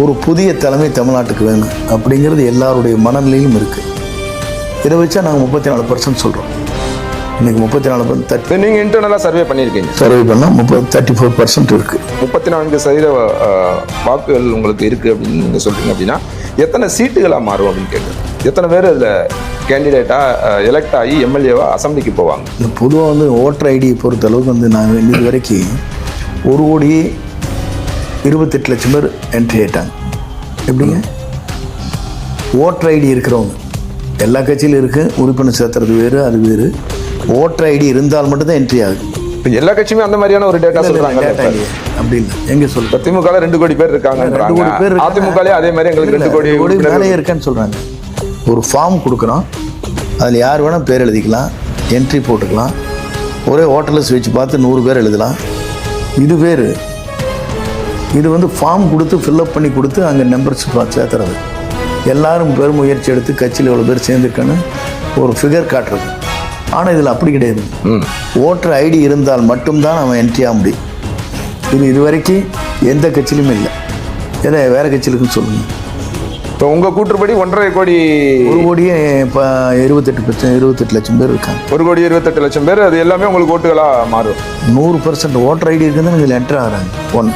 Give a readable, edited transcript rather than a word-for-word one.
ஒரு புதிய தலைமை தமிழ்நாட்டுக்கு வேணும் அப்படிங்கிறது எல்லாருடைய மனநிலையிலும் இருக்குது. இதை வச்சா நாங்கள் 34% சொல்கிறோம். இன்றைக்கி 34% நீங்கள் இன்டர்னலாக சர்வே பண்ணியிருக்கீங்க. சர்வே பண்ணால் 34% இருக்குது. 34% வாக்குகள் உங்களுக்கு இருக்குது அப்படின்னு நீங்கள் சொல்கிறீங்க அப்படின்னா எத்தனை சீட்டுகளாக மாறும் அப்படின்னு கேட்குறேன். எத்தனை பேர் அதில் கேண்டிடேட்டாக எலெக்ட் ஆகி எம்எல்ஏவாக அசம்பிளிக்கு போவாங்க? இந்த பொதுவாக வந்து ஓட்டர் ஐடியை பொறுத்தளவுக்கு வந்து நாங்கள் இன்னைக்கு வரைக்கும் 1,28,00,000 பேர் என்ட்ரி ஆகிட்டாங்க. எப்படிங்க? ஓட்டர் ஐடி இருக்கிறவங்க எல்லா கட்சியிலும் இருக்குது. உறுப்பினர் சேர்த்துறது வேறு, அது வேறு. ஓட்டர் ஐடி இருந்தால் மட்டும்தான் என்ட்ரி ஆகுது. இப்போ எல்லா கட்சியுமே அந்த மாதிரியான ஒரு டேட்டா சொல்கிறாங்க. அப்படி இல்லை, எங்கே சொல்லுங்கள். திமுக 2 கோடி பேர் இருக்காங்க, 2 கோடி பேர். அதிமுகலே அதே மாதிரி எங்களுக்கு 2 கோடி மேலே இருக்கேன்னு சொல்கிறாங்க. ஒரு ஃபார்ம் கொடுக்குறோம், அதில் யார் வேணால் பேர் எழுதிக்கலாம், என்ட்ரி போட்டுக்கலாம். ஒரே ஓட்டரில் ஸ்விட்ச் பார்த்து 100 பேர் எழுதலாம். இது வேறு. இது வந்து ஃபார்ம் கொடுத்து ஃபில்அப் பண்ணி கொடுத்து அங்கே நம்பர்ஸ் சேர்த்துறது. எல்லாரும் பெருமுயற்சி எடுத்து கட்சியில் எவ்வளோ பேர் சேர்ந்துருக்கன்னு ஒரு ஃபிகர் காட்டுறது. ஆனால் இதில் அப்படி கிடையாது. ஓட்டர் ஐடி இருந்தால் மட்டும்தான் அவன் என்ட்ரி ஆக முடியும். இது வரைக்கும் எந்த கட்சியிலுமே இல்லை. ஏதோ வேறு கட்சியில் இருக்குன்னு சொல்லுங்கள். இப்போ உங்கள் கூற்றுப்படி 1.5 கோடி 1 கோடியே இப்போ 28 லட்சம் பேர் இருக்காங்க. 1,28,00,000 பேர். அது எல்லாமே உங்களுக்கு ஓட்டுகளாக மாறும். 100% ஓட்டர் ஐடி இருக்குதுன்னு இதில் என்ட்ரு ஆகிறாங்க. 1